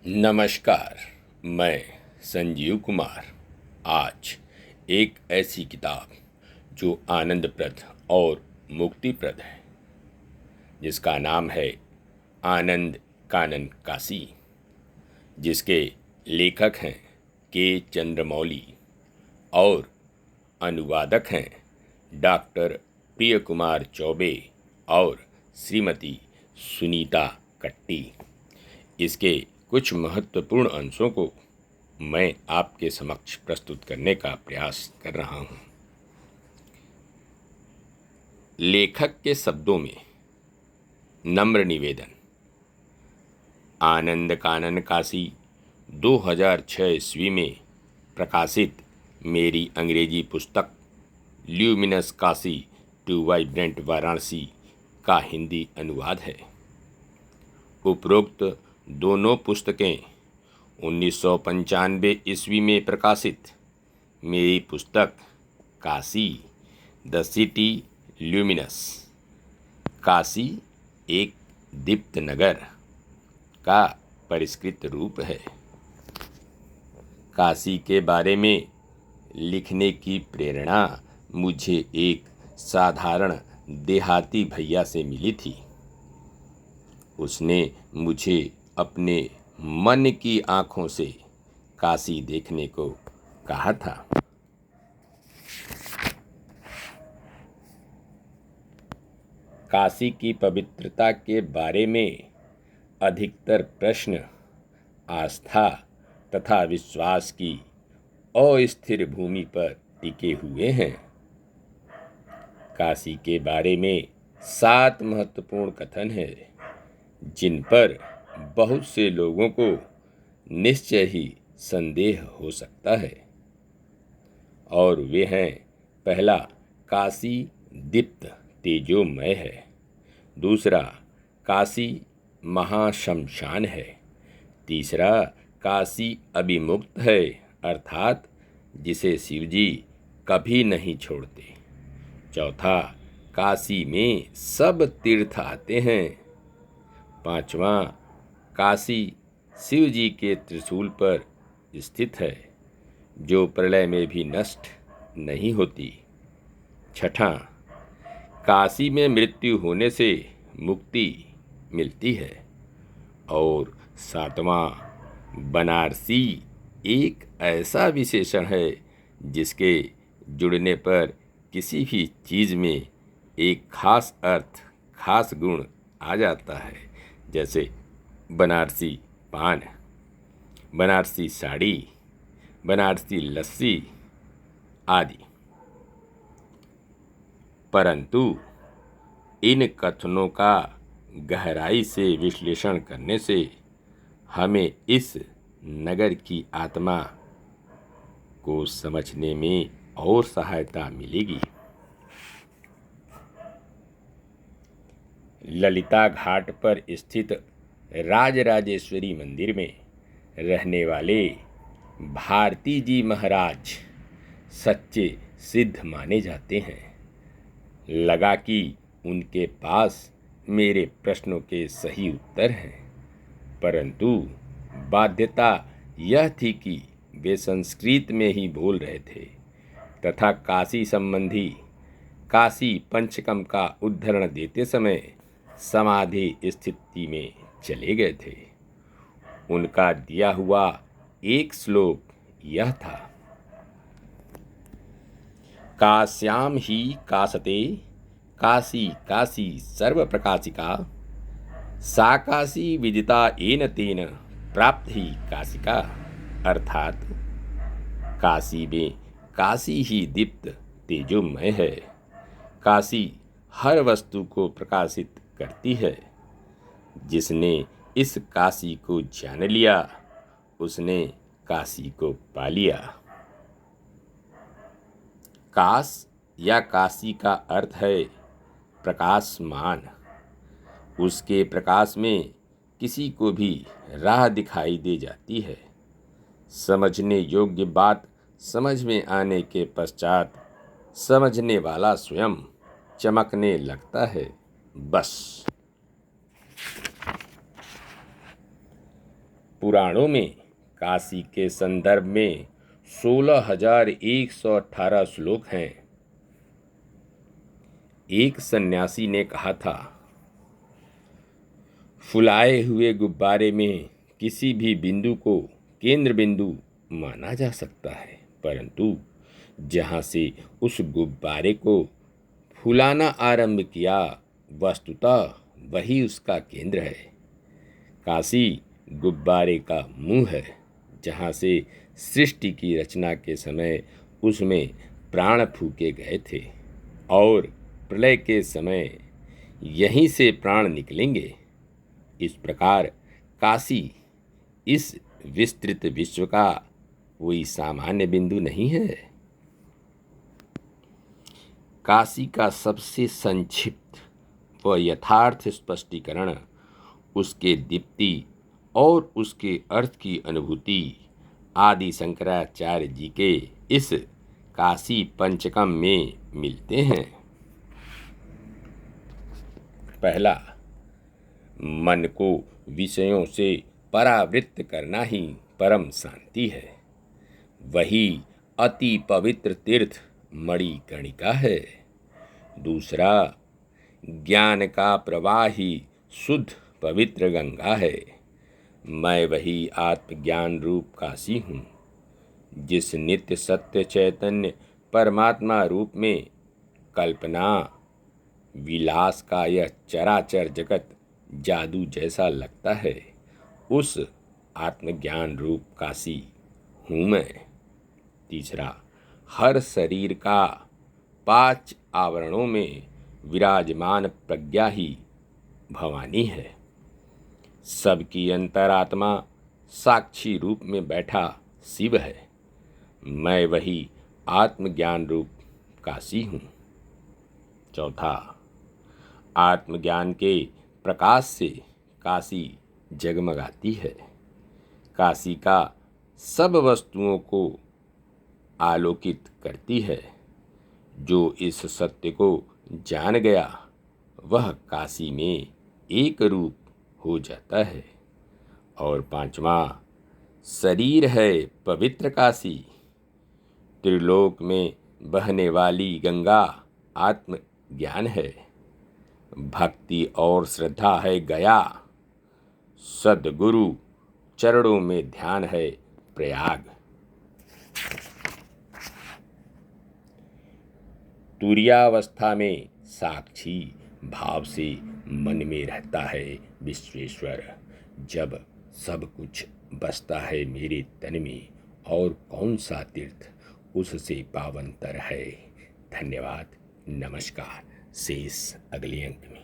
नमस्कार। मैं संजीव कुमार आज एक ऐसी किताब जो आनंदप्रद और मुक्तिप्रद है, जिसका नाम है आनंद कानन काशी, जिसके लेखक हैं के चंद्रमौली और अनुवादक हैं डॉक्टर प्रिय कुमार चौबे और श्रीमती सुनीता कट्टी। इसके कुछ महत्वपूर्ण अंशों को मैं आपके समक्ष प्रस्तुत करने का प्रयास कर रहा हूँ। लेखक के शब्दों में नम्र निवेदन। आनंद कानन काशी 2006 ईस्वी में प्रकाशित मेरी अंग्रेजी पुस्तक luminous Kashi to vibrant Varanasi का हिंदी अनुवाद है। उपरोक्त दोनों पुस्तकें 1995 ईस्वी में प्रकाशित मेरी पुस्तक Kashi the city luminous, Kashi एक दीप्त नगर का परिष्कृत रूप है। काशी के बारे में लिखने की प्रेरणा मुझे एक साधारण देहाती भैया से मिली थी। उसने मुझे अपने मन की आंखों से काशी देखने को कहा था। काशी की पवित्रता के बारे में अधिकतर प्रश्न आस्था तथा विश्वास की अस्थिर भूमि पर टिके हुए हैं। काशी के बारे में 7 महत्वपूर्ण कथन हैं, जिन पर बहुत से लोगों को निश्चय ही संदेह हो सकता है, और वे हैं: पहला, काशी दीप्त तेजोमय है। दूसरा, काशी महाशमशान है। तीसरा, काशी अभिमुक्त है, अर्थात जिसे शिवजी कभी नहीं छोड़ते। चौथा, काशी में सब तीर्थ आते हैं। पांचवा, काशी शिव जी के त्रिशूल पर स्थित है, जो प्रलय में भी नष्ट नहीं होती। छठा, काशी में मृत्यु होने से मुक्ति मिलती है। और सातवां, बनारसी एक ऐसा विशेषण है जिसके जुड़ने पर किसी भी चीज़ में एक खास अर्थ, खास गुण आ जाता है, जैसे बनारसी पान, बनारसी साड़ी, बनारसी लस्सी आदि। परंतु इन कथनों का गहराई से विश्लेषण करने से हमें इस नगर की आत्मा को समझने में और सहायता मिलेगी। ललिता घाट पर स्थित राजराजेश्वरी मंदिर में रहने वाले भारती जी महाराज सच्चे सिद्ध माने जाते हैं। लगा कि उनके पास मेरे प्रश्नों के सही उत्तर हैं, परंतु बाध्यता यह थी कि वे संस्कृत में ही बोल रहे थे तथा काशी संबंधी काशी पंचकम का उद्धरण देते समय समाधि स्थिति में चले गए थे। उनका दिया हुआ एक श्लोक यह था: काश्याम ही काशते काशी काशी सर्व प्रकाशिका, सा काशी विदिता येन तेन प्राप्त ही काशिका। अर्थात काशी में काशी ही दीप्त तेजोमय है। काशी हर वस्तु को प्रकाशित करती है। जिसने इस काशी को जान लिया, उसने काशी को पा लिया। काश या काशी का अर्थ है प्रकाशमान। उसके प्रकाश में किसी को भी राह दिखाई दे जाती है। समझने योग्य बात समझ में आने के पश्चात समझने वाला स्वयं चमकने लगता है। बस पुराणों में काशी के संदर्भ में 16,118 श्लोक हैं। एक सन्यासी ने कहा था, फुलाए हुए गुब्बारे में किसी भी बिंदु को केंद्र बिंदु माना जा सकता है, परंतु जहाँ से उस गुब्बारे को फुलाना आरंभ किया, वस्तुतः वही उसका केंद्र है। काशी गुब्बारे का मुंह है, जहाँ से सृष्टि की रचना के समय उसमें प्राण फूके गए थे और प्रलय के समय यहीं से प्राण निकलेंगे। इस प्रकार काशी इस विस्तृत विश्व का कोई सामान्य बिंदु नहीं है। काशी का सबसे संक्षिप्त व यथार्थ स्पष्टीकरण उसके दीप्ति और उसके अर्थ की अनुभूति आदि शंकराचार्य जी के इस काशी पंचकम में मिलते हैं। पहला, मन को विषयों से परावृत्त करना ही परम शांति है। वही अति पवित्र तीर्थ मणिकर्णिका है। दूसरा, ज्ञान का प्रवाह ही शुद्ध पवित्र गंगा है। मैं वही आत्मज्ञान रूप काशी हूँ, जिस नित्य सत्य चैतन्य परमात्मा रूप में कल्पना विलास का यह चराचर जगत जादू जैसा लगता है, उस आत्मज्ञान रूप काशी हूँ मैं। तीसरा, हर शरीर का 5 आवरणों में विराजमान प्रज्ञा ही भवानी है। सबकी अंतरात्मा साक्षी रूप में बैठा शिव है। मैं वही आत्मज्ञान रूप काशी हूँ। चौथा, आत्मज्ञान के प्रकाश से काशी जगमगाती है। काशी का सब वस्तुओं को आलोकित करती है। जो इस सत्य को जान गया, वह काशी में एक रूप हो जाता है। और पांचवा, शरीर है पवित्र काशी। त्रिलोक में बहने वाली गंगा आत्मज्ञान है। भक्ति और श्रद्धा है गया। सद्गुरु चरणों में ध्यान है प्रयाग। तुरीयावस्था में साक्षी भाव से मन में रहता है विश्वेश्वर। जब सब कुछ बसता है मेरे तन में, और कौन सा तीर्थ उससे पावनतर है। धन्यवाद, नमस्कार। शेष अगले अंक में।